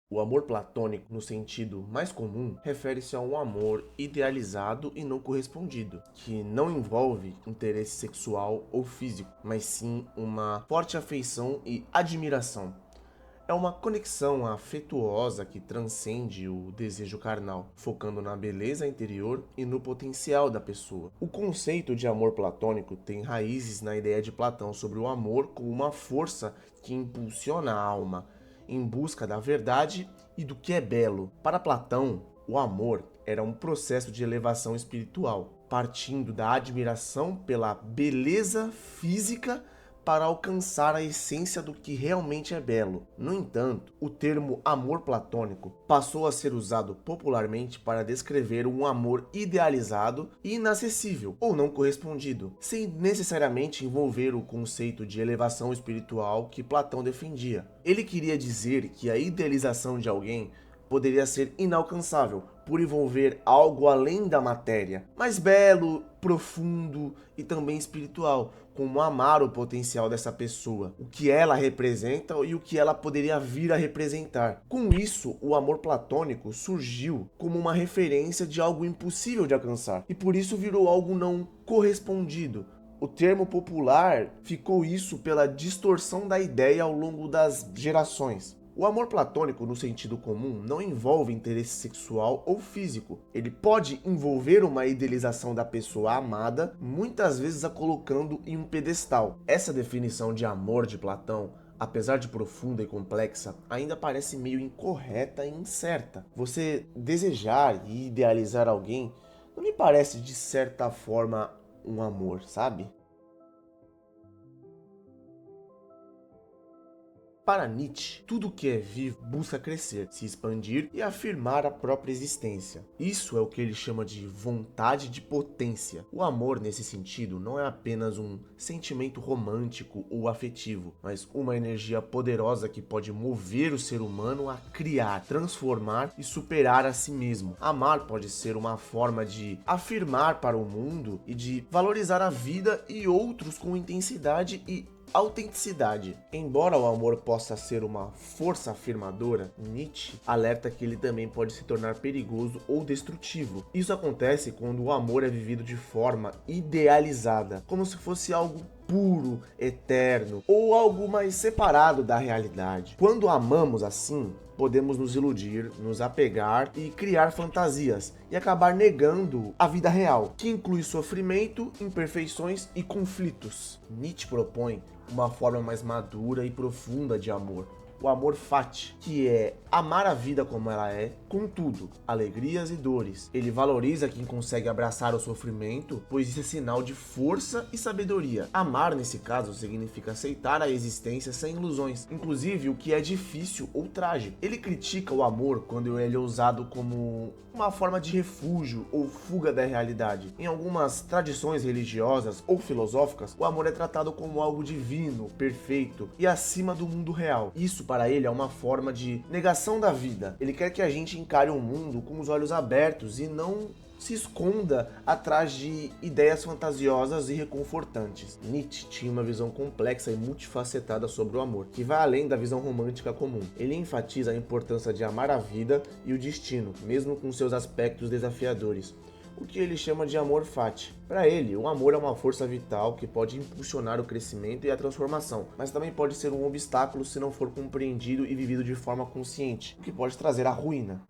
O amor platônico, no sentido mais comum, refere-se a um amor idealizado e não correspondido, que não envolve interesse sexual ou físico, mas sim uma forte afeição e admiração. É uma conexão afetuosa que transcende o desejo carnal, focando na beleza interior e no potencial da pessoa. O conceito de amor platônico tem raízes na ideia de Platão sobre o amor como uma força que impulsiona a alma em busca da verdade e do que é belo. Para Platão, o amor era um processo de elevação espiritual, partindo da admiração pela beleza física para alcançar a essência do que realmente é belo. No entanto, o termo amor platônico passou a ser usado popularmente para descrever um amor idealizado e inacessível ou não correspondido, sem necessariamente envolver o conceito de elevação espiritual que Platão defendia. Ele queria dizer que a idealização de alguém poderia ser inalcançável por envolver algo além da matéria, mais belo, profundo e também espiritual, como amar o potencial dessa pessoa, o que ela representa e o que ela poderia vir a representar. Com isso, o amor platônico surgiu como uma referência de algo impossível de alcançar e por isso virou algo não correspondido. O termo popular ficou isso pela distorção da ideia ao longo das gerações. O amor platônico, no sentido comum, não envolve interesse sexual ou físico. Ele pode envolver uma idealização da pessoa amada, muitas vezes a colocando em um pedestal. Essa definição de amor de Platão, apesar de profunda e complexa, ainda parece meio incorreta e incerta. Você desejar e idealizar alguém não me parece, de certa forma, um amor, sabe? Para Nietzsche, tudo que é vivo busca crescer, se expandir e afirmar a própria existência. Isso é o que ele chama de vontade de potência. O amor, nesse sentido, não é apenas um sentimento romântico ou afetivo, mas uma energia poderosa que pode mover o ser humano a criar, transformar e superar a si mesmo. Amar pode ser uma forma de afirmar para o mundo e de valorizar a vida e outros com intensidade e autenticidade. Embora o amor possa ser uma força afirmadora, Nietzsche alerta que ele também pode se tornar perigoso ou destrutivo. Isso acontece quando o amor é vivido de forma idealizada, como se fosse algo puro, eterno ou algo mais separado da realidade. Quando amamos assim, podemos nos iludir, nos apegar e criar fantasias e acabar negando a vida real, que inclui sofrimento, imperfeições e conflitos. Nietzsche propõe uma forma mais madura e profunda de amor, o amor fati, que é amar a vida como ela é, com tudo, alegrias e dores. Ele valoriza quem consegue abraçar o sofrimento, pois isso é sinal de força e sabedoria. Amar, nesse caso, significa aceitar a existência sem ilusões, inclusive o que é difícil ou trágico. Ele critica o amor quando ele é usado como uma forma de refúgio ou fuga da realidade. Em algumas tradições religiosas ou filosóficas, o amor é tratado como algo divino, perfeito e acima do mundo real. Isso para ele é uma forma de negação da vida. Ele quer que a gente encare o mundo com os olhos abertos e não se esconda atrás de ideias fantasiosas e reconfortantes. Nietzsche tinha uma visão complexa e multifacetada sobre o amor, que vai além da visão romântica comum. Ele enfatiza a importância de amar a vida e o destino, mesmo com seus aspectos desafiadores, o que ele chama de amor fati. Para ele, o amor é uma força vital que pode impulsionar o crescimento e a transformação, mas também pode ser um obstáculo se não for compreendido e vivido de forma consciente, o que pode trazer a ruína.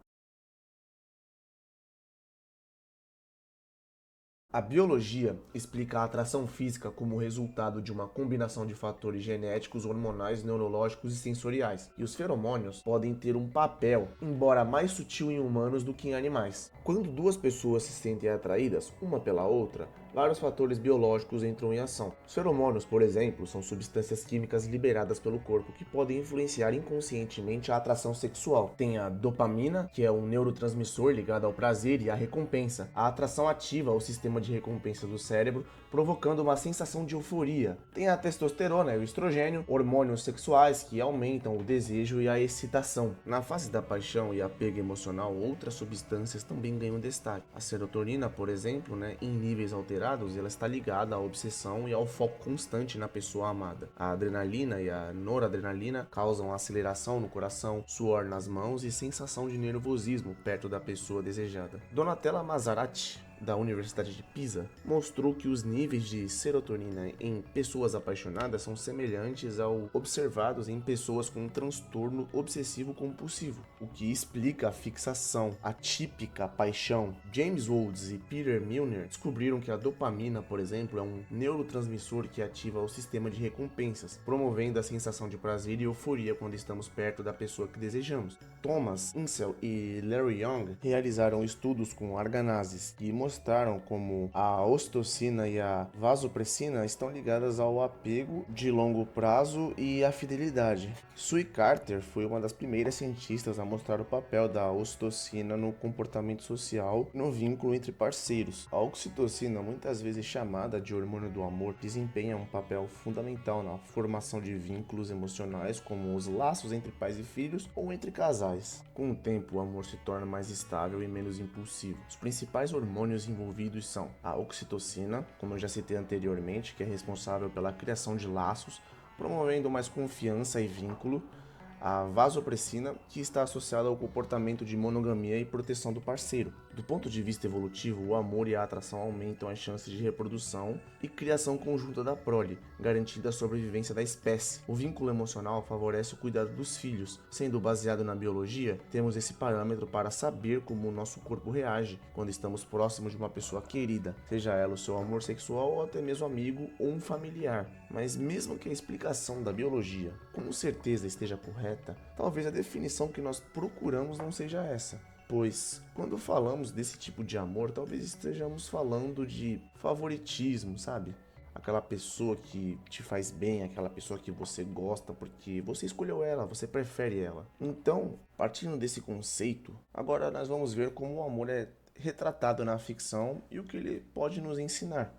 A biologia explica a atração física como resultado de uma combinação de fatores genéticos, hormonais, neurológicos e sensoriais, e os feromônios podem ter um papel, embora mais sutil em humanos do que em animais. Quando duas pessoas se sentem atraídas uma pela outra, vários fatores biológicos entram em ação. Os feromônios, por exemplo, são substâncias químicas liberadas pelo corpo que podem influenciar inconscientemente a atração sexual. Tem a dopamina, que é um neurotransmissor ligado ao prazer e à recompensa. A atração ativa o sistema de recompensa do cérebro, provocando uma sensação de euforia. Tem a testosterona e o estrogênio, hormônios sexuais que aumentam o desejo e a excitação. Na fase da paixão e apego emocional, outras substâncias também ganham destaque. A serotonina, por exemplo, em níveis alterados, considerados, ela está ligada à obsessão e ao foco constante na pessoa amada. A adrenalina e a noradrenalina causam aceleração no coração, suor nas mãos e sensação de nervosismo perto da pessoa desejada. Donatella Mazzarati, da Universidade de Pisa, mostrou que os níveis de serotonina em pessoas apaixonadas são semelhantes ao observados em pessoas com um transtorno obsessivo compulsivo, o que explica a fixação, a típica paixão. James Woods e Peter Milner descobriram que a dopamina, por exemplo, é um neurotransmissor que ativa o sistema de recompensas, promovendo a sensação de prazer e euforia quando estamos perto da pessoa que desejamos. Thomas Insel e Larry Young realizaram estudos com arganazes que mostraram como a ocitocina e a vasopressina estão ligadas ao apego de longo prazo e à fidelidade. Sue Carter foi uma das primeiras cientistas a mostrar o papel da ocitocina no comportamento social e no vínculo entre parceiros. A oxitocina, muitas vezes chamada de hormônio do amor, desempenha um papel fundamental na formação de vínculos emocionais, como os laços entre pais e filhos ou entre casais. Com o tempo, o amor se torna mais estável e menos impulsivo. Os principais hormônios envolvidos são a oxitocina, como eu já citei anteriormente, que é responsável pela criação de laços, promovendo mais confiança e vínculo, a vasopressina, que está associada ao comportamento de monogamia e proteção do parceiro. Do ponto de vista evolutivo, o amor e a atração aumentam as chances de reprodução e criação conjunta da prole, garantindo a sobrevivência da espécie. O vínculo emocional favorece o cuidado dos filhos. Sendo baseado na biologia, temos esse parâmetro para saber como o nosso corpo reage quando estamos próximos de uma pessoa querida, seja ela o seu amor sexual ou até mesmo amigo ou um familiar. Mas mesmo que a explicação da biologia com certeza esteja correta, talvez a definição que nós procuramos não seja essa. Pois, quando falamos desse tipo de amor, talvez estejamos falando de favoritismo, sabe? Aquela pessoa que te faz bem, aquela pessoa que você gosta porque você escolheu ela, você prefere ela. Então, partindo desse conceito, agora nós vamos ver como o amor é retratado na ficção e o que ele pode nos ensinar.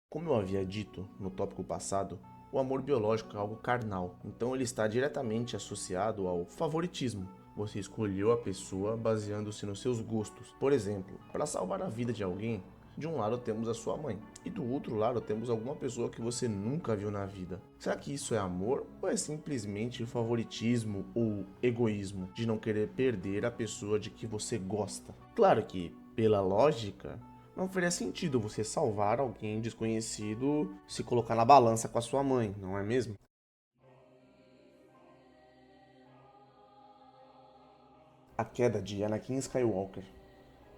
Como eu havia dito no tópico passado, o amor biológico é algo carnal, então ele está diretamente associado ao favoritismo. Você escolheu a pessoa baseando-se nos seus gostos. Por exemplo, para salvar a vida de alguém, de um lado temos a sua mãe e do outro lado temos alguma pessoa que você nunca viu na vida. Será que isso é amor ou é simplesmente favoritismo ou egoísmo de não querer perder a pessoa de que você gosta? Claro que, pela lógica, não faria sentido você salvar alguém desconhecido se colocar na balança com a sua mãe, não é mesmo? A queda de Anakin Skywalker.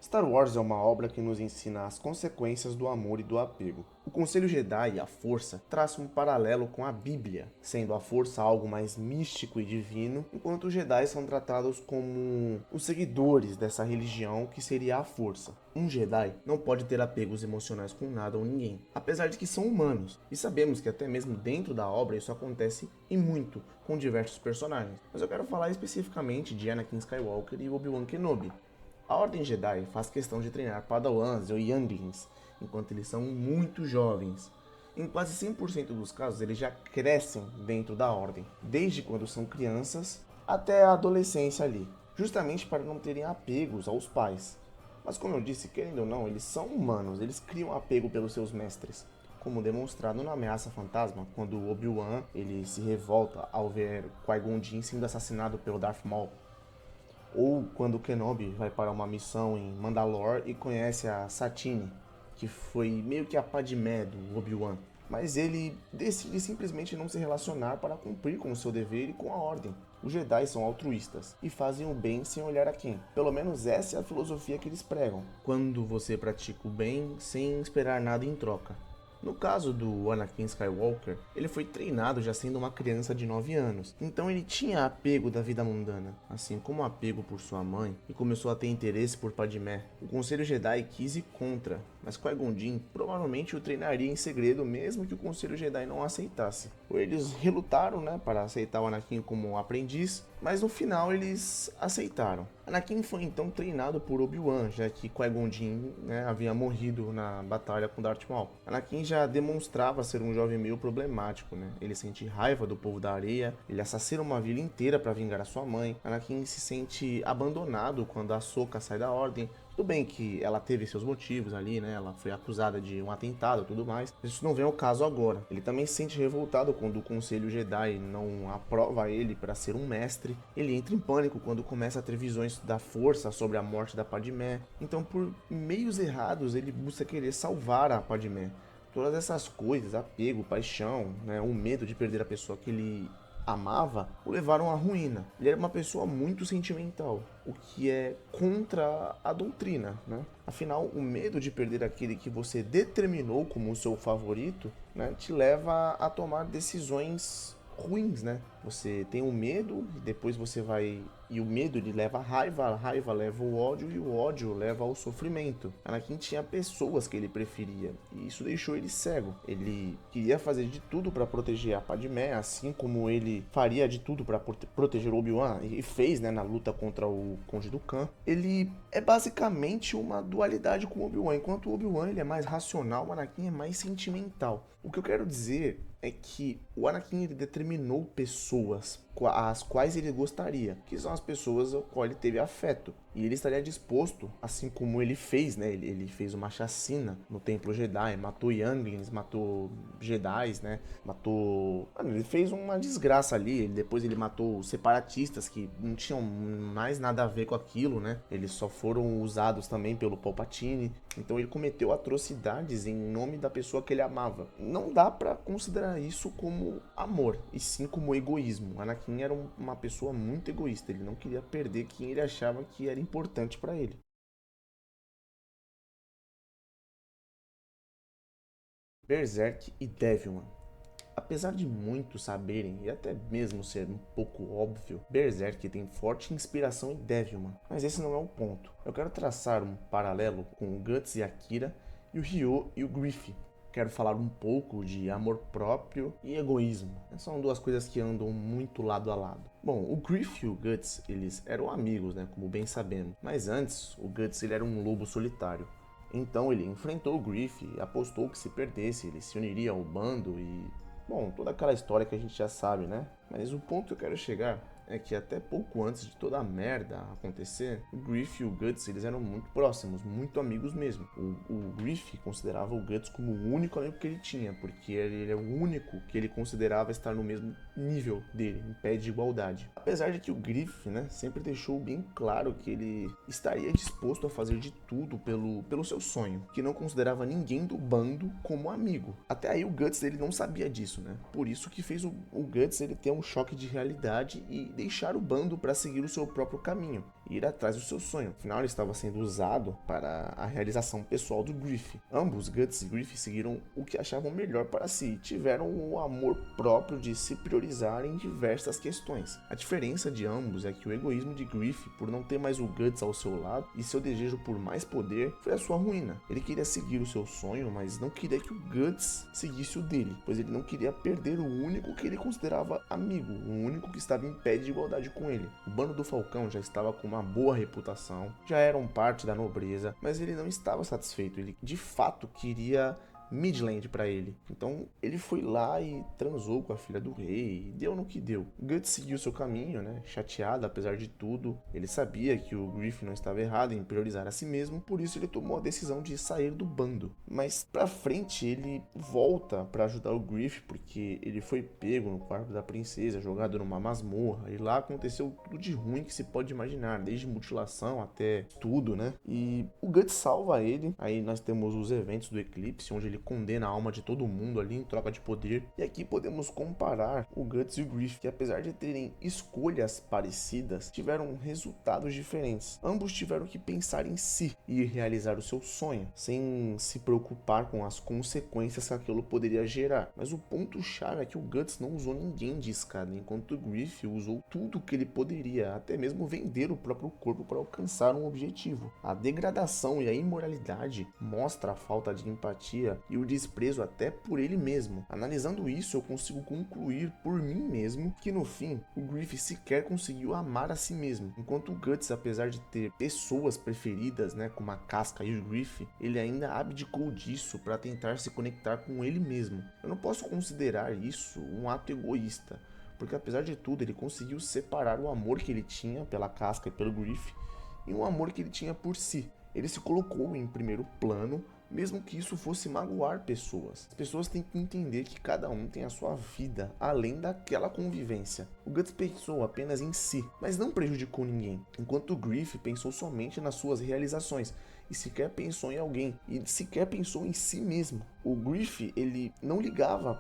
Star Wars é uma obra que nos ensina as consequências do amor e do apego. O Conselho Jedi e a Força traçam um paralelo com a Bíblia, sendo a Força algo mais místico e divino, enquanto os Jedi são tratados como os seguidores dessa religião que seria a Força. Um Jedi não pode ter apegos emocionais com nada ou ninguém, apesar de que são humanos, e sabemos que até mesmo dentro da obra isso acontece e muito com diversos personagens. Mas eu quero falar especificamente de Anakin Skywalker e Obi-Wan Kenobi. A Ordem Jedi faz questão de treinar Padawans ou Younglings enquanto eles são muito jovens. Em quase 100% dos casos, eles já crescem dentro da Ordem, desde quando são crianças até a adolescência ali, justamente para não terem apegos aos pais. Mas como eu disse, querendo ou não, eles são humanos, eles criam apego pelos seus mestres, como demonstrado na Ameaça Fantasma, quando Obi-Wan ele se revolta ao ver Qui-Gon Jinn sendo assassinado pelo Darth Maul. Ou quando Kenobi vai para uma missão em Mandalore e conhece a Satine, que foi meio que a Padmé do Obi-Wan. Mas ele decide simplesmente não se relacionar para cumprir com o seu dever e com a ordem. Os Jedi são altruístas e fazem o bem sem olhar a quem. Pelo menos essa é a filosofia que eles pregam. Quando você pratica o bem sem esperar nada em troca. No caso do Anakin Skywalker, ele foi treinado já sendo uma criança de 9 anos, então ele tinha apego da vida mundana, assim como apego por sua mãe, e começou a ter interesse por Padmé. O Conselho Jedi quis ir contra mas Qui-Gon Jinn provavelmente o treinaria em segredo mesmo que o Conselho Jedi não aceitasse. Eles relutaram, né, para aceitar o Anakin como aprendiz, mas no final eles aceitaram. Anakin foi então treinado por Obi-Wan, já que Qui-Gon Jinn, né, havia morrido na batalha com Darth Maul. Anakin já demonstrava ser um jovem meio problemático, né? Ele sente raiva do povo da areia, ele assassina uma vila inteira para vingar a sua mãe. Anakin se sente abandonado quando a Ahsoka sai da Ordem. Tudo bem que ela teve seus motivos ali, né? Ela foi acusada de um atentado e tudo mais. Mas isso não vem ao caso agora. Ele também se sente revoltado quando o Conselho Jedi não aprova ele para ser um mestre. Ele entra em pânico quando começa a ter visões da força sobre a morte da Padmé. Então, por meios errados, ele busca querer salvar a Padmé. Todas essas coisas, apego, paixão, né? O medo de perder a pessoa que ele amava, o levaram à ruína. Ele era uma pessoa muito sentimental, o que é contra a doutrina, né? Afinal, o medo de perder aquele que você determinou como o seu favorito, né, te leva a tomar decisões ruins, né? Você tem o medo e depois você vai... E o medo ele leva a raiva leva o ódio e o ódio leva ao sofrimento. Anakin tinha pessoas que ele preferia e isso deixou ele cego. Ele queria fazer de tudo para proteger a Padmé, assim como ele faria de tudo para proteger Obi-Wan e fez, né, na luta contra o Conde Dooku. Ele é basicamente uma dualidade com Obi-Wan. Enquanto o Obi-Wan ele é mais racional, o Anakin é mais sentimental. O que eu quero dizer é que o Anakin ele determinou pessoas às quais ele gostaria, que são as pessoas ao qual ele teve afeto. E ele estaria disposto, assim como ele fez, né? Ele fez uma chacina no Templo Jedi, matou Younglings, matou Jedis, né? Matou... Mano, ele fez uma desgraça ali. Depois ele matou separatistas que não tinham mais nada a ver com aquilo, né? Eles só foram usados também pelo Palpatine. Então ele cometeu atrocidades em nome da pessoa que ele amava. Não dá pra considerar isso como amor, e sim como egoísmo. Anakin era uma pessoa muito egoísta. Ele não queria perder quem ele achava que era importante para ele. Berserk e Devilman. Apesar de muitos saberem, e até mesmo ser um pouco óbvio, Berserk tem forte inspiração em Devilman, mas esse não é o ponto. Eu quero traçar um paralelo com o Guts e Akira, e o Ryo e o Griffith. Quero falar um pouco de amor próprio e egoísmo. São duas coisas que andam muito lado a lado. Bom, o Griffith e o Guts, eles eram amigos, né, como bem sabemos. Mas antes, o Guts ele era um lobo solitário. Então ele enfrentou o Griffith e apostou que se perdesse, ele se uniria ao bando e... Bom, toda aquela história que a gente já sabe, né? Mas o ponto que eu quero chegar é que até pouco antes de toda a merda acontecer, o Griffith e o Guts eles eram muito próximos, muito amigos mesmo. O Griffith considerava o Guts como o único amigo que ele tinha, porque ele é o único que ele considerava estar no mesmo nível dele, em pé de igualdade. Apesar de que o Griffith, né, sempre deixou bem claro que ele estaria disposto a fazer de tudo pelo seu sonho, que não considerava ninguém do bando como amigo. Até aí o Guts ele não sabia disso, né? Por isso que fez o Guts ele ter um choque de realidade e deixar o bando para seguir o seu próprio caminho, ir atrás do seu sonho. Afinal, ele estava sendo usado para a realização pessoal do Griffith. Ambos, Guts e Griffith, seguiram o que achavam melhor para si e tiveram o amor próprio de se priorizar em diversas questões. A diferença de ambos é que o egoísmo de Griffith, por não ter mais o Guts ao seu lado, e seu desejo por mais poder, foi a sua ruína. Ele queria seguir o seu sonho, mas não queria que o Guts seguisse o dele, pois ele não queria perder o único que ele considerava amigo, o único que estava em pé de igualdade com ele. O bando do Falcão já estava com uma boa reputação, já eram parte da nobreza, mas ele não estava satisfeito, ele de fato queria Midland pra ele. Então ele foi lá e transou com a filha do rei e deu no que deu. Guts seguiu seu caminho, né? Chateado apesar de tudo. Ele sabia que o Griffith não estava errado em priorizar a si mesmo, por isso ele tomou a decisão de sair do bando. Mas pra frente ele volta pra ajudar o Griffith porque ele foi pego no quarto da princesa, jogado numa masmorra e lá aconteceu tudo de ruim que se pode imaginar, desde mutilação até tudo, né? E o Guts salva ele. Aí nós temos os eventos do eclipse, onde ele ele condena a alma de todo mundo ali em troca de poder. E aqui podemos comparar o Guts e o Griff, que apesar de terem escolhas parecidas, tiveram resultados diferentes. Ambos tiveram que pensar em si e realizar o seu sonho, sem se preocupar com as consequências que aquilo poderia gerar. Mas o ponto-chave é que o Guts não usou ninguém de escada, enquanto o Griff usou tudo que ele poderia, até mesmo vender o próprio corpo para alcançar um objetivo. A degradação e a imoralidade mostra a falta de empatia e o desprezo até por ele mesmo. Analisando isso, eu consigo concluir por mim mesmo que no fim, o Griff sequer conseguiu amar a si mesmo, enquanto o Guts, apesar de ter pessoas preferidas, né, como a Casca e o Griff, ele ainda abdicou disso para tentar se conectar com ele mesmo. Eu não posso considerar isso um ato egoísta, porque apesar de tudo, ele conseguiu separar o amor que ele tinha pela Casca e pelo Griff e um amor que ele tinha por si. Ele se colocou em primeiro plano, mesmo que isso fosse magoar pessoas. As pessoas têm que entender que cada um tem a sua vida, além daquela convivência. O Guts pensou apenas em si, mas não prejudicou ninguém, enquanto o Griff pensou somente nas suas realizações, e sequer pensou em alguém, e sequer pensou em si mesmo. O Griff, ele não ligava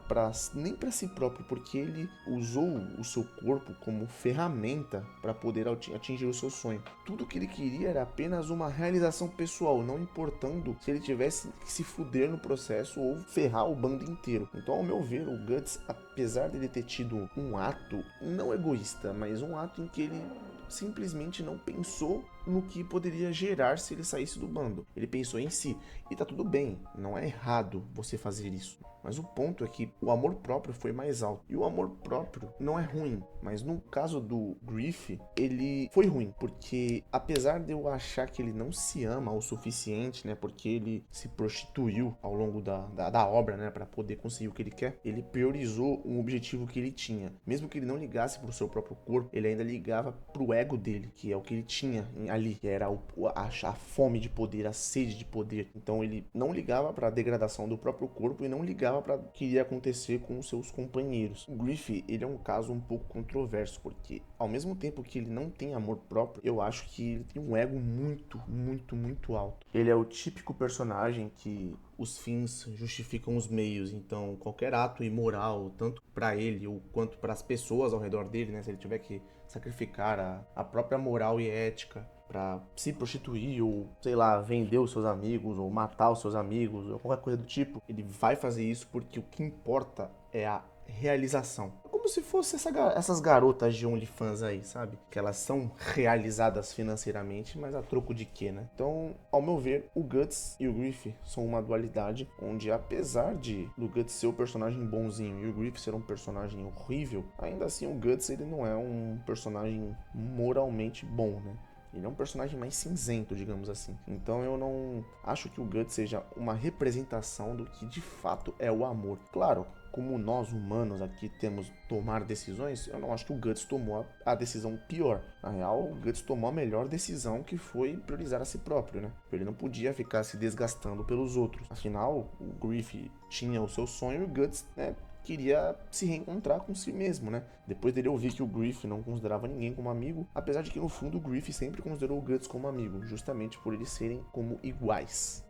nem para si próprio, porque ele usou o seu corpo como ferramenta para poder atingir o seu sonho. Tudo que ele queria era apenas uma realização pessoal, não importando se ele tivesse que se fuder no processo ou ferrar o bando inteiro. Então, ao meu ver, o Guts, apesar de ele ter tido um ato não egoísta, mas um ato em que ele simplesmente não pensou no que poderia gerar se ele saísse do bando. Ele pensou em si, e tá tudo bem, não é errado você fazer isso. Mas o ponto é que o amor próprio foi mais alto. E o amor próprio não é ruim, mas no caso do Griff, ele foi ruim, porque apesar de eu achar que ele não se ama o suficiente, né, porque ele se prostituiu ao longo da obra, né, para poder conseguir o que ele quer, ele priorizou um objetivo que ele tinha. Mesmo que ele não ligasse pro seu próprio corpo, ele ainda ligava pro ego dele, que é o que ele tinha ali, que era a fome de poder, a sede de poder. Então ele não ligava para a degradação do próprio corpo e não ligava para o que iria acontecer com os seus companheiros. O Griff, ele é um caso um pouco controverso, porque ao mesmo tempo que ele não tem amor próprio, eu acho que ele tem um ego muito alto. Ele é o típico personagem que os fins justificam os meios, então qualquer ato imoral, tanto para ele ou quanto para as pessoas ao redor dele, né, se ele tiver que sacrificar a própria moral e ética para se prostituir ou, sei lá, vender os seus amigos ou matar os seus amigos ou qualquer coisa do tipo, ele vai fazer isso porque o que importa é a realização. Como se fosse essas garotas de OnlyFans aí, sabe? Que elas são realizadas financeiramente, mas a troco de quê, né? Então, ao meu ver, o Guts e o Griff são uma dualidade onde, apesar do Guts ser o personagem bonzinho e o Griff ser um personagem horrível, ainda assim o Guts, ele não é um personagem moralmente bom, né? Ele é um personagem mais cinzento, digamos assim. Então eu não acho que o Guts seja uma representação do que de fato é o amor. Claro, como nós humanos aqui temos tomar decisões, eu não acho que o Guts tomou a decisão pior. Na real, o Guts tomou a melhor decisão, que foi priorizar a si próprio, né? Ele não podia ficar se desgastando pelos outros. Afinal, o Griff tinha o seu sonho e o Guts, né, queria se reencontrar com si mesmo, né? Depois dele ouvir que o Griff não considerava ninguém como amigo, apesar de que no fundo o Griff sempre considerou o Guts como amigo, justamente por eles serem como iguais.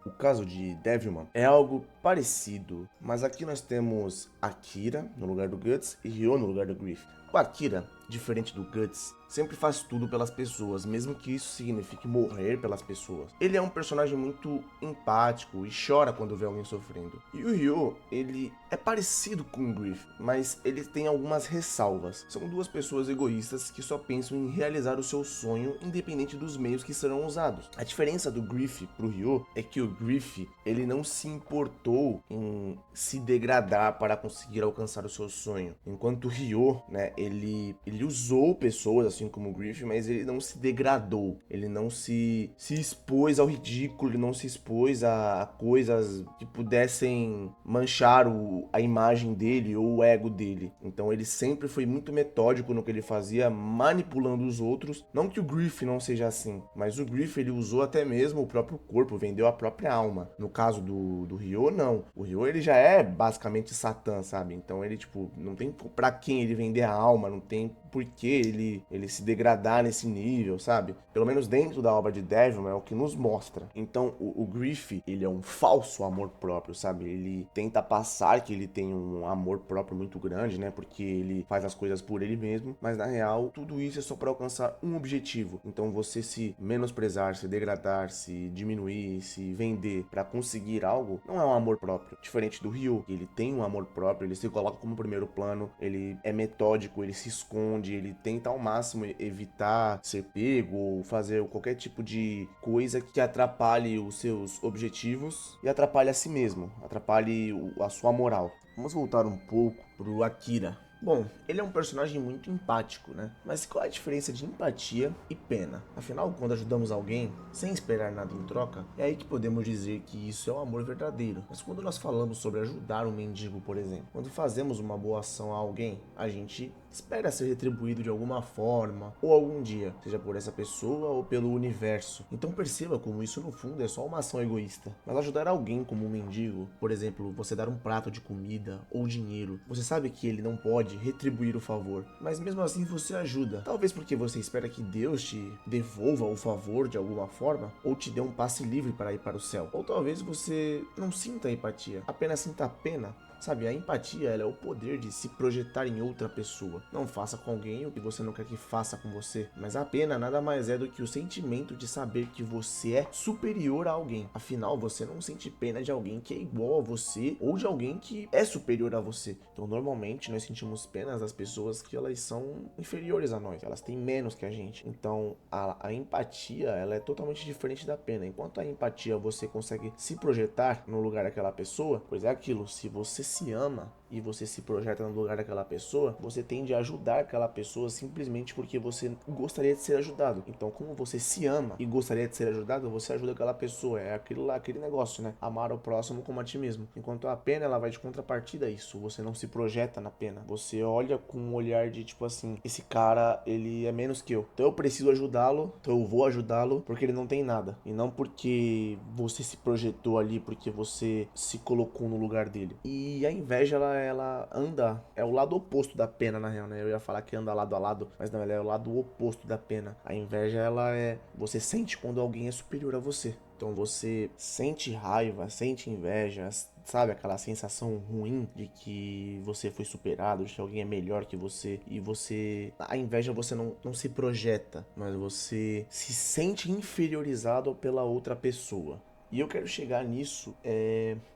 O caso de Devilman é algo parecido, mas aqui nós temos Akira no lugar do Guts e Ryo no lugar do Griff. O Akira, diferente do Guts, sempre faz tudo pelas pessoas, mesmo que isso signifique morrer pelas pessoas. Ele é um personagem muito empático e chora quando vê alguém sofrendo. E o Ryo, ele é parecido com o Griff, mas ele tem algumas ressalvas. São duas pessoas egoístas que só pensam em realizar o seu sonho, independente dos meios que serão usados. A diferença do Griff pro Ryo é que o Griff, ele não se importou em se degradar para conseguir alcançar o seu sonho, enquanto o Ryo, né, ele usou pessoas assim como o Griff, mas ele não se degradou, ele não se expôs ao ridículo, ele não se expôs a coisas que pudessem manchar a imagem dele ou o ego dele. Então ele sempre foi muito metódico no que ele fazia, manipulando os outros. Não que o Griff não seja assim, mas o Griff, ele usou até mesmo o próprio corpo, vendeu a própria alma. No caso do Ryo, não. O Ryo, ele já é basicamente Satã, sabe? Então ele, tipo, não tem pra quem ele vender a alma, não tem por que ele se degradar nesse nível, sabe? Pelo menos dentro da obra de Devilman é o que nos mostra. Então o Griff, ele é um falso amor próprio, sabe? Ele tenta passar que ele tem um amor próprio muito grande, né? Porque ele faz as coisas por ele mesmo, mas na real tudo isso é só para alcançar um objetivo. Então você se menosprezar, se degradar, se diminuir, se vender para conseguir algo, não é um amor próprio. Diferente do Ryu, ele tem um amor próprio, ele se coloca como primeiro plano, ele é metódico, ele se esconde, ele tenta ao máximo evitar ser pego ou fazer qualquer tipo de coisa que atrapalhe os seus objetivos e atrapalhe a si mesmo, atrapalhe a sua moral. Vamos voltar um pouco pro Akira. Bom, ele é um personagem muito empático, né? Mas qual é a diferença de empatia e pena? Afinal, quando ajudamos alguém, sem esperar nada em troca, é aí que podemos dizer que isso é o amor verdadeiro. Mas quando nós falamos sobre ajudar um mendigo, por exemplo, quando fazemos uma boa ação a alguém, a gente espera ser retribuído de alguma forma, ou algum dia, seja por essa pessoa ou pelo universo. Então perceba como isso no fundo é só uma ação egoísta. Mas ajudar alguém como um mendigo, por exemplo, você dar um prato de comida ou dinheiro, você sabe que ele não pode retribuir o favor, mas mesmo assim você ajuda. Talvez porque você espera que Deus te devolva o favor de alguma forma, ou te dê um passe livre para ir para o céu. Ou talvez você não sinta empatia, apenas sinta pena. Sabe, a empatia ela é o poder de se projetar em outra pessoa. Não faça com alguém o que você não quer que faça com você. Mas a pena nada mais é do que o sentimento de saber que você é superior a alguém. Afinal, você não sente pena de alguém que é igual a você ou de alguém que é superior a você. Então, normalmente, nós sentimos penas das pessoas que elas são inferiores a nós. Elas têm menos que a gente. Então, a empatia ela é totalmente diferente da pena. Enquanto a empatia você consegue se projetar no lugar daquela pessoa, pois é aquilo, se você se ama e você se projeta no lugar daquela pessoa, você tende a ajudar aquela pessoa simplesmente porque você gostaria de ser ajudado. Então, como você se ama e gostaria de ser ajudado, você ajuda aquela pessoa. É aquele negócio, né? Amar o próximo como a ti mesmo. Enquanto a pena, ela vai de contrapartida a isso. Você não se projeta na pena. Você olha com um olhar de tipo assim, esse cara, ele é menos que eu. Então eu preciso ajudá-lo, então eu vou ajudá-lo porque ele não tem nada. E não porque você se projetou ali, porque você se colocou no lugar dele. E a inveja, ela anda, é o lado oposto da pena, na real, né? Eu ia falar que anda lado a lado, mas não, ela é o lado oposto da pena. A inveja, ela é, você sente quando alguém é superior a você. Então você sente raiva, sente inveja, sabe? Aquela sensação ruim de que você foi superado, de que alguém é melhor que você. E você... A inveja você não se projeta, mas você se sente inferiorizado pela outra pessoa. E eu quero chegar nisso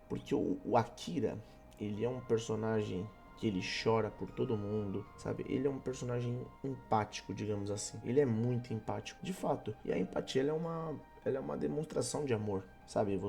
porque o Akira, ele é um personagem que ele chora por todo mundo, sabe? Ele é um personagem empático, digamos assim. Ele é muito empático, de fato. E a empatia, ela é uma demonstração de amor, sabe?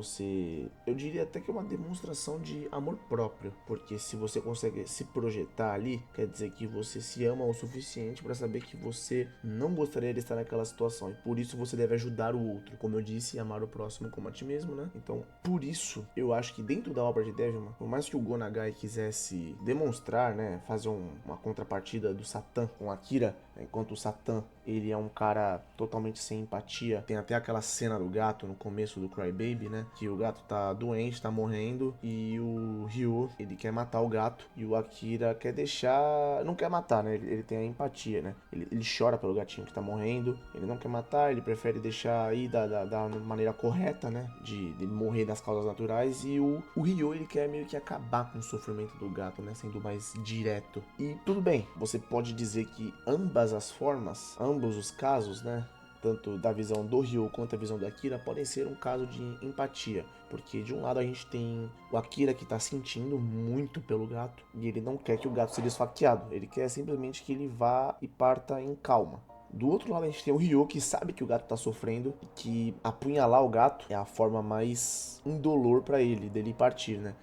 Eu diria até que é uma demonstração de amor próprio, porque se você consegue se projetar ali, quer dizer que você se ama o suficiente para saber que você não gostaria de estar naquela situação, e por isso você deve ajudar o outro, como eu disse, amar o próximo como a ti mesmo, né? Então, por isso, eu acho que dentro da obra de Devilman, por mais que o Go Nagai quisesse demonstrar, né, fazer uma contrapartida do Satan com Akira, enquanto o Satan, ele é um cara totalmente sem empatia. Tem até aquela cena do gato no começo do Cry Baby, né? Que o gato tá doente, tá morrendo, e o Ryu, ele quer matar o gato, e o Akira quer deixar... Não quer matar, né? Ele tem a empatia, né? Ele chora pelo gatinho que tá morrendo, ele não quer matar, ele prefere deixar aí da maneira correta, né? De morrer das causas naturais, e o Ryu, ele quer meio que acabar com o sofrimento do gato, né? Sendo mais direto. E tudo bem, você pode dizer que ambas as formas, ambos os casos, né? Tanto da visão do Ryu quanto a visão do Akira podem ser um caso de empatia, porque de um lado a gente tem o Akira que tá sentindo muito pelo gato e ele não quer que o gato seja esfaqueado, ele quer simplesmente que ele vá e parta em calma. Do outro lado a gente tem o Ryo que sabe que o gato tá sofrendo e que apunhalar o gato é a forma mais indolor pra ele, dele partir, né?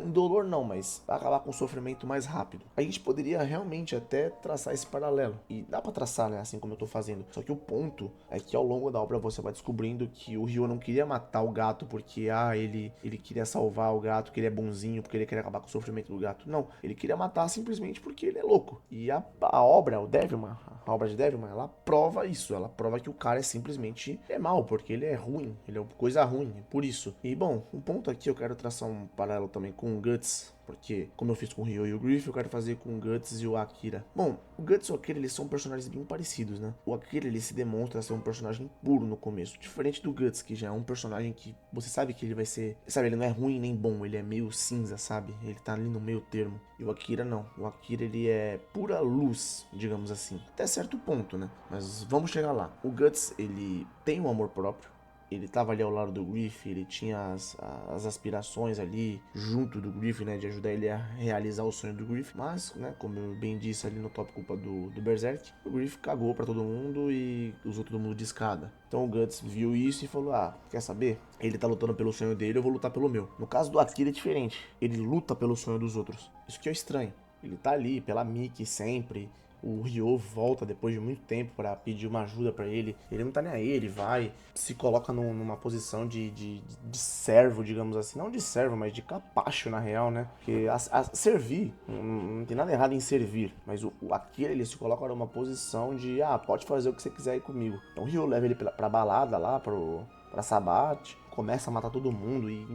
Indolor não, mas acabar com o sofrimento mais rápido. A gente poderia realmente até traçar esse paralelo. E dá pra traçar, né? Assim como eu tô fazendo. Só que o ponto é que ao longo da obra você vai descobrindo que o Ryo não queria matar o gato porque, ele queria salvar o gato, que ele é bonzinho, porque ele queria acabar com o sofrimento do gato. Não, ele queria matar simplesmente porque ele é louco. E a obra, o Devilman, a obra de Devilman, ela prova isso, ela prova que o cara simplesmente é mal, porque ele é ruim, ele é uma coisa ruim, por isso. E bom, um ponto aqui eu quero traçar um paralelo também com o Guts, Porque, como eu fiz com o Ryo e o Griff, eu quero fazer com o Guts e o Akira. Bom, o Guts e o Akira, eles são personagens bem parecidos, né? O Akira, ele se demonstra ser um personagem puro no começo. Diferente do Guts, que já é um personagem que você sabe que ele vai ser... Sabe, ele não é ruim nem bom, ele é meio cinza, sabe? Ele tá ali no meio termo. E o Akira não. O Akira, ele é pura luz, digamos assim. Até certo ponto, né? Mas vamos chegar lá. O Guts, ele tem um amor próprio. Ele tava ali ao lado do Griff, ele tinha as aspirações ali junto do Griff, né, de ajudar ele a realizar o sonho do Griff. Mas, né, como eu bem disse ali no top culpa do Berserk, o Griff cagou pra todo mundo e usou todo mundo de escada. Então o Guts viu isso e falou, quer saber? Ele tá lutando pelo sonho dele, eu vou lutar pelo meu. No caso do Akira é diferente, ele luta pelo sonho dos outros. Isso que é estranho. Ele tá ali pela Miki sempre. O Ryo volta depois de muito tempo pra pedir uma ajuda pra ele. Ele não tá nem aí, ele vai, se coloca numa posição de servo, digamos assim. Não de servo, mas de capacho, na real, né? Porque servir, não tem nada errado em servir. Mas o Akira, ele se coloca numa posição de, pode fazer o que você quiser aí comigo. Então o Ryo leva ele pra balada lá, pra Sabate. Começa a matar todo mundo e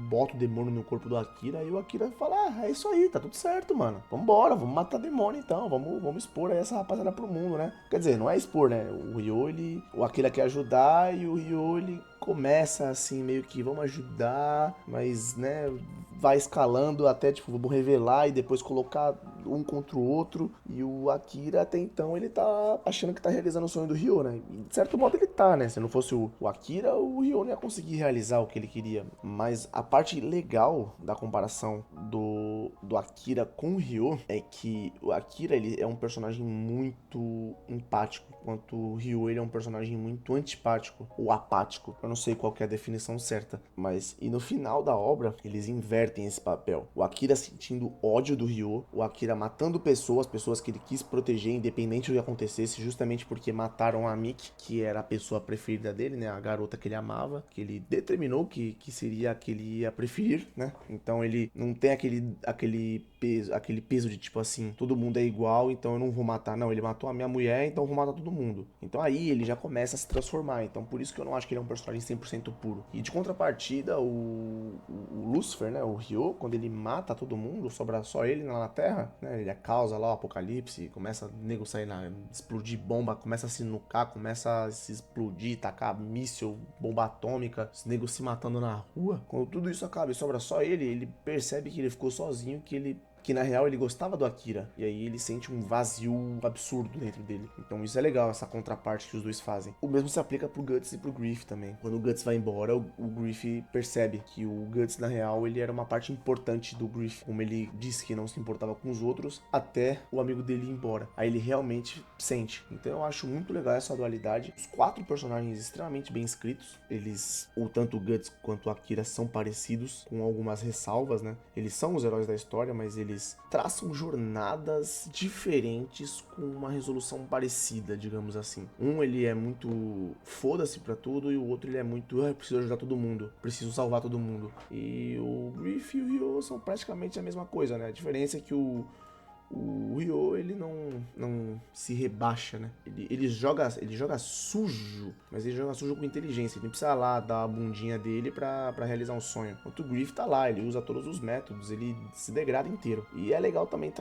bota o demônio no corpo do Akira. E o Akira fala, é isso aí, tá tudo certo, mano. Vambora, vamos matar demônio então. Vamos expor aí essa rapaziada pro mundo, né? Quer dizer, não é expor, né? O Ryo, o Akira quer ajudar e o Ryo, ele começa assim, meio que vamos ajudar, mas, né, vai escalando até, tipo, vamos revelar e depois colocar um contra o outro. E o Akira, até então, ele tá achando que tá realizando o sonho do Ryo, né? E, de certo modo, ele tá, né? Se não fosse o Akira, o Ryo não ia conseguir realizar o que ele queria. Mas a parte legal da comparação do Akira com o Ryo é que o Akira, ele é um personagem muito empático, enquanto o Ryo, ele é um personagem muito antipático ou apático. Eu não sei qual que é a definição certa, mas e no final da obra, eles invertem esse papel. O Akira sentindo ódio do Ryo, o Akira matando pessoas que ele quis proteger, independente do que acontecesse, justamente porque mataram a Miki, que era a pessoa preferida dele, né, a garota que ele amava, que ele determinou que seria a que ele ia preferir, né? Então ele não tem aquele peso de tipo assim, todo mundo é igual, então eu não vou matar. Não, ele matou a minha mulher, então eu vou matar todo mundo. Então aí ele já começa a se transformar. Então por isso que eu não acho que ele é um personagem 100% puro. E de contrapartida, o Lucifer, né, o Ryo, quando ele mata todo mundo, sobra só ele lá na Terra, né? Ele causa lá o apocalipse, começa o nego sair explodir bomba, começa a se nucar, começa a se explodir, tacar míssil, bomba atômica, os negros se matando na rua. Quando tudo isso acaba e sobra só ele percebe que ele ficou sozinho, que na real ele gostava do Akira, e aí ele sente um vazio absurdo dentro dele. Então isso é legal, essa contraparte que os dois fazem. O mesmo se aplica pro Guts e pro Griff também. Quando o Guts vai embora, o Griff percebe que o Guts, na real, ele era uma parte importante do Griff. Como ele disse que não se importava com os outros, até o amigo dele ir embora. Aí ele realmente sente. Então eu acho muito legal essa dualidade. Os 4 personagens extremamente bem escritos. Tanto o Guts quanto o Akira são parecidos, com algumas ressalvas, né? Eles são os heróis da história, mas eles traçam jornadas diferentes com uma resolução parecida, digamos assim. Um, ele é muito foda-se pra tudo, e o outro, ele é muito, preciso ajudar todo mundo, preciso salvar todo mundo. E o Griff e o Ryo são praticamente a mesma coisa, né? A diferença é que o Ryo, ele não se rebaixa, né? Ele joga sujo, mas ele joga sujo com inteligência. Ele não precisa lá dar a bundinha dele pra realizar um sonho. Enquanto o Griff tá lá, ele usa todos os métodos, ele se degrada inteiro. E é legal também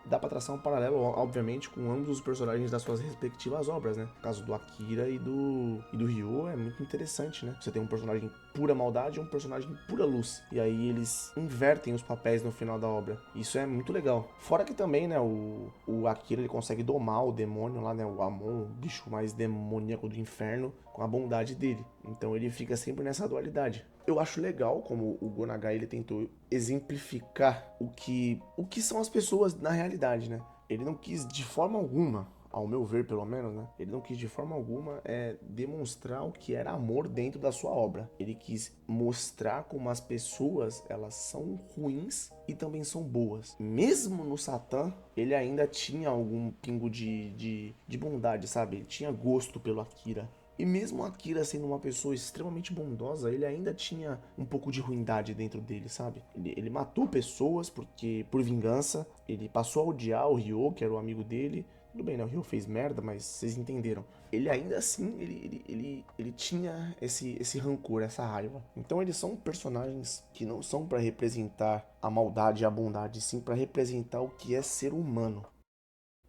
dá pra traçar um paralelo, obviamente, com ambos os personagens das suas respectivas obras, né? No caso do Akira e do Ryo, é muito interessante, né? Você tem um personagem pura maldade e um personagem pura luz. E aí eles invertem os papéis no final da obra. Isso é muito legal. Fora que também, né, o Akira, ele consegue domar o demônio lá, né, o Amon, o bicho mais demoníaco do inferno, com a bondade dele. Então ele fica sempre nessa dualidade. Eu acho legal como o Go Nagai, ele tentou exemplificar o que são as pessoas na realidade, né? Ele não quis de forma alguma, ao meu ver pelo menos, né? Ele não quis de forma alguma demonstrar o que era amor dentro da sua obra. Ele quis mostrar como as pessoas, elas são ruins e também são boas. Mesmo no Satã, ele ainda tinha algum pingo de bondade, sabe? Ele tinha gosto pelo Akira. E mesmo Akira sendo uma pessoa extremamente bondosa, ele ainda tinha um pouco de ruindade dentro dele, sabe? Ele matou pessoas por vingança, ele passou a odiar o Ryo, que era o amigo dele. Tudo bem, né? O Ryo fez merda, mas vocês entenderam. Ele ainda assim, ele tinha esse rancor, essa raiva. Então eles são personagens que não são pra representar a maldade e a bondade, sim pra representar o que é ser humano.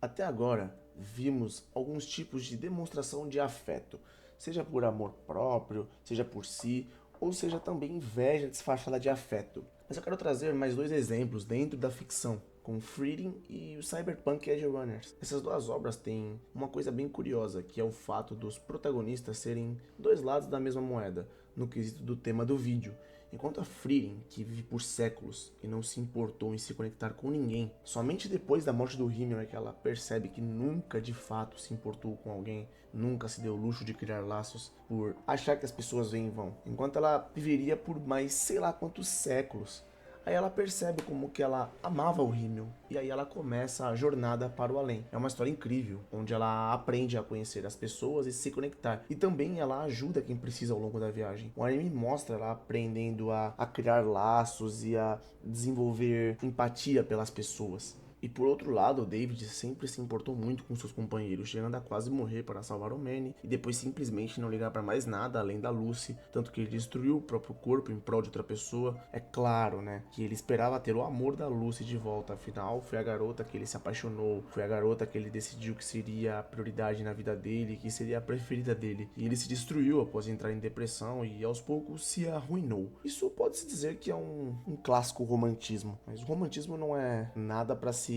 Até agora, vimos alguns tipos de demonstração de afeto, seja por amor próprio, seja por si, ou seja também inveja disfarçada de afeto. Mas eu quero trazer mais dois exemplos dentro da ficção, com Frieren e o Cyberpunk Edge Runners. Essas duas obras têm uma coisa bem curiosa, que é o fato dos protagonistas serem dois lados da mesma moeda, no quesito do tema do vídeo. Enquanto a Frieren, que vive por séculos e não se importou em se conectar com ninguém, somente depois da morte do Himmel é que ela percebe que nunca de fato se importou com alguém, nunca se deu o luxo de criar laços por achar que as pessoas vêm em vão. Enquanto ela viveria por mais sei lá quantos séculos. Aí ela percebe como que ela amava o Himmel, e aí ela começa a jornada para o além. É uma história incrível, onde ela aprende a conhecer as pessoas e se conectar. E também ela ajuda quem precisa ao longo da viagem. O anime mostra ela aprendendo a criar laços e a desenvolver empatia pelas pessoas. E por outro lado, o David sempre se importou muito com seus companheiros, chegando a quase morrer para salvar o Manny, e depois simplesmente não ligar para mais nada além da Lucy, tanto que ele destruiu o próprio corpo em prol de outra pessoa. É claro, né, que ele esperava ter o amor da Lucy de volta, afinal foi a garota que ele se apaixonou, foi a garota que ele decidiu que seria a prioridade na vida dele, que seria a preferida dele, e ele se destruiu após entrar em depressão e aos poucos se arruinou. Isso pode-se dizer que é um clássico romantismo, mas o romantismo não é nada para se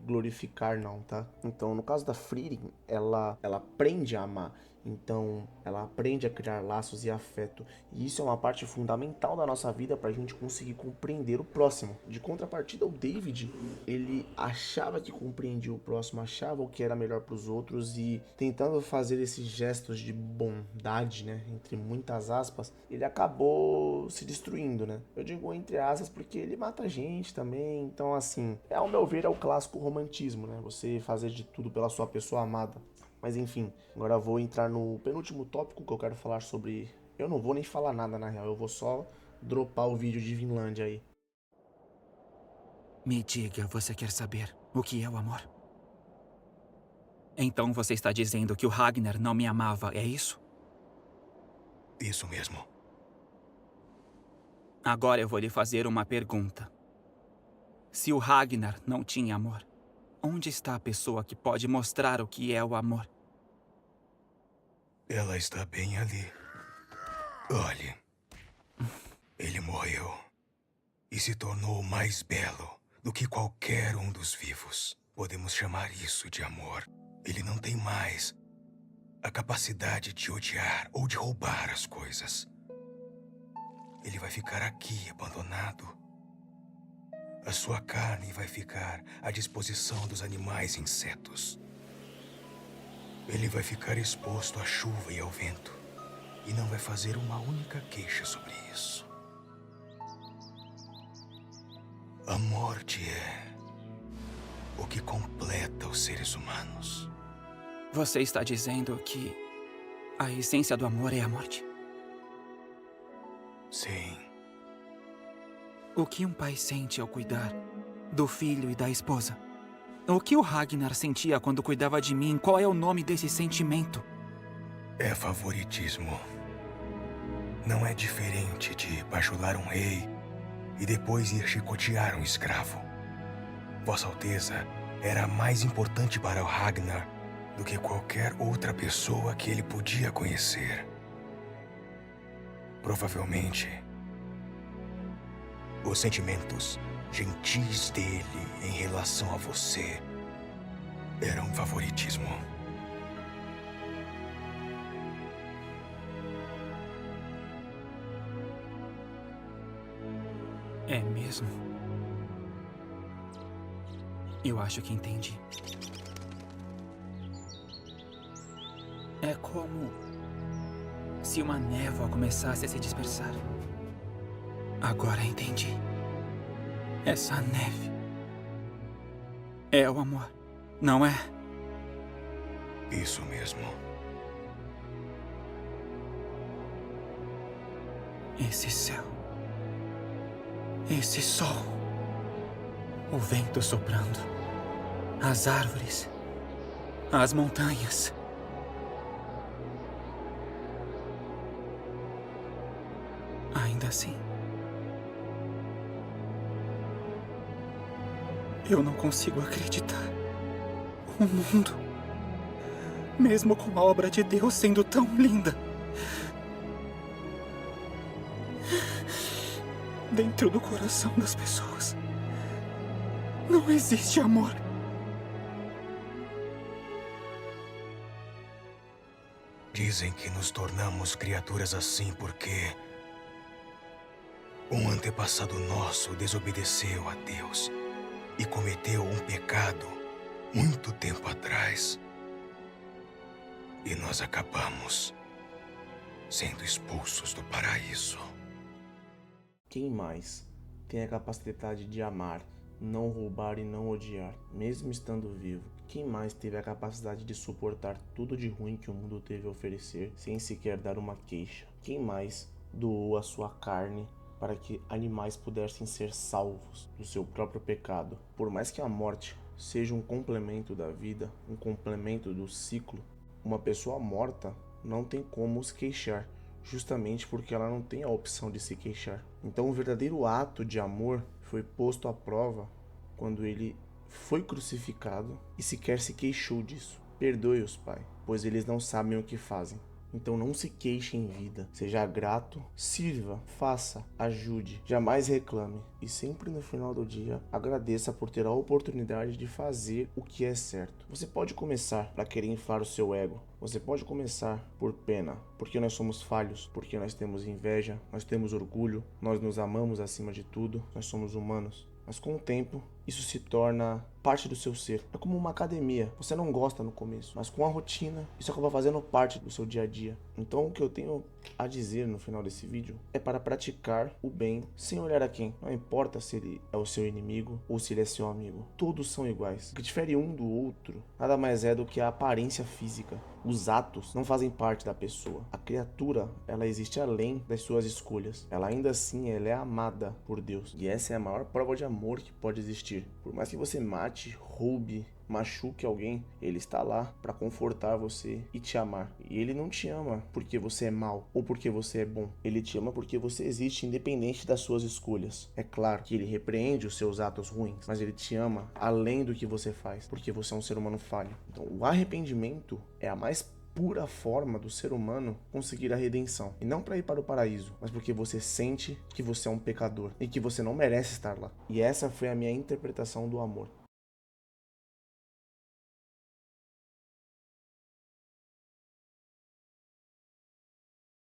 glorificar não, tá? Então, no caso da Frieren, ela aprende a amar. Então, ela aprende a criar laços e afeto. E isso é uma parte fundamental da nossa vida pra gente conseguir compreender o próximo. De contrapartida, o David, ele achava que compreendia o próximo, achava o que era melhor pros outros e tentando fazer esses gestos de bondade, né, entre muitas aspas, ele acabou se destruindo, né? Eu digo entre aspas porque ele mata gente também. Então, assim, ao meu ver, é o clássico romantismo, né? Você fazer de tudo pela sua pessoa amada. Mas enfim, agora eu vou entrar no penúltimo tópico que eu quero falar sobre. Eu não vou nem falar nada na real, eu vou só dropar o vídeo de Vinlândia aí. Me diga, você quer saber o que é o amor? Então você está dizendo que o Ragnar não me amava, é isso? Isso mesmo. Agora eu vou lhe fazer uma pergunta. Se o Ragnar não tinha amor, onde está a pessoa que pode mostrar o que é o amor? Ela está bem ali. Olhe. Ele morreu e se tornou mais belo do que qualquer um dos vivos. Podemos chamar isso de amor. Ele não tem mais a capacidade de odiar ou de roubar as coisas. Ele vai ficar aqui, abandonado. A sua carne vai ficar à disposição dos animais e insetos. Ele vai ficar exposto à chuva e ao vento. E não vai fazer uma única queixa sobre isso. A morte é o que completa os seres humanos. Você está dizendo que a essência do amor é a morte? Sim. O que um pai sente ao cuidar do filho e da esposa? O que o Ragnar sentia quando cuidava de mim? Qual é o nome desse sentimento? É favoritismo. Não é diferente de bajular um rei e depois ir chicotear um escravo. Vossa Alteza era mais importante para o Ragnar do que qualquer outra pessoa que ele podia conhecer. Provavelmente, os sentimentos gentis dele em relação a você eram favoritismo. É mesmo? Eu acho que entendi. É como se uma névoa começasse a se dispersar. Agora entendi. Essa neve é o amor, não é? Isso mesmo. Esse céu. Esse sol. O vento soprando. As árvores. As montanhas. Ainda assim, eu não consigo acreditar. O mundo, mesmo com a obra de Deus sendo tão linda, dentro do coração das pessoas, não existe amor. Dizem que nos tornamos criaturas assim porque um antepassado nosso desobedeceu a Deus e cometeu um pecado muito tempo atrás. E nós acabamos sendo expulsos do paraíso. Quem mais tem a capacidade de amar, não roubar e não odiar, mesmo estando vivo? Quem mais teve a capacidade de suportar tudo de ruim que o mundo teve a oferecer, sem sequer dar uma queixa? Quem mais doou a sua carne para que animais pudessem ser salvos do seu próprio pecado? Por mais que a morte seja um complemento da vida, um complemento do ciclo, uma pessoa morta não tem como se queixar, justamente porque ela não tem a opção de se queixar. Então o verdadeiro ato de amor foi posto à prova quando ele foi crucificado e sequer se queixou disso. Perdoe-os, Pai, pois eles não sabem o que fazem. Então não se queixe em vida, seja grato, sirva, faça, ajude, jamais reclame e sempre no final do dia agradeça por ter a oportunidade de fazer o que é certo. Você pode começar para querer inflar o seu ego, você pode começar por pena, porque nós somos falhos, porque nós temos inveja, nós temos orgulho, nós nos amamos acima de tudo, nós somos humanos. Mas com o tempo, isso se torna parte do seu ser. É como uma academia. Você não gosta no começo, mas com a rotina, isso acaba fazendo parte do seu dia a dia. Então o que eu tenho a dizer no final desse vídeo é para praticar o bem sem olhar a quem. Não importa se ele é o seu inimigo ou se ele é seu amigo. Todos são iguais. O que difere um do outro nada mais é do que a aparência física. Os atos não fazem parte da pessoa. A criatura, ela existe além das suas escolhas. Ela ainda assim, ela é amada por Deus. E essa é a maior prova de amor que pode existir. Por mais que você mate, roube, machuque alguém, ele está lá para confortar você e te amar. E ele não te ama porque você é mau ou porque você é bom. Ele te ama porque você existe independente das suas escolhas. É claro que ele repreende os seus atos ruins, mas ele te ama além do que você faz, porque você é um ser humano falho. Então, o arrependimento é a mais pura forma do ser humano conseguir a redenção. E não para ir para o paraíso, mas porque você sente que você é um pecador e que você não merece estar lá. E essa foi a minha interpretação do amor.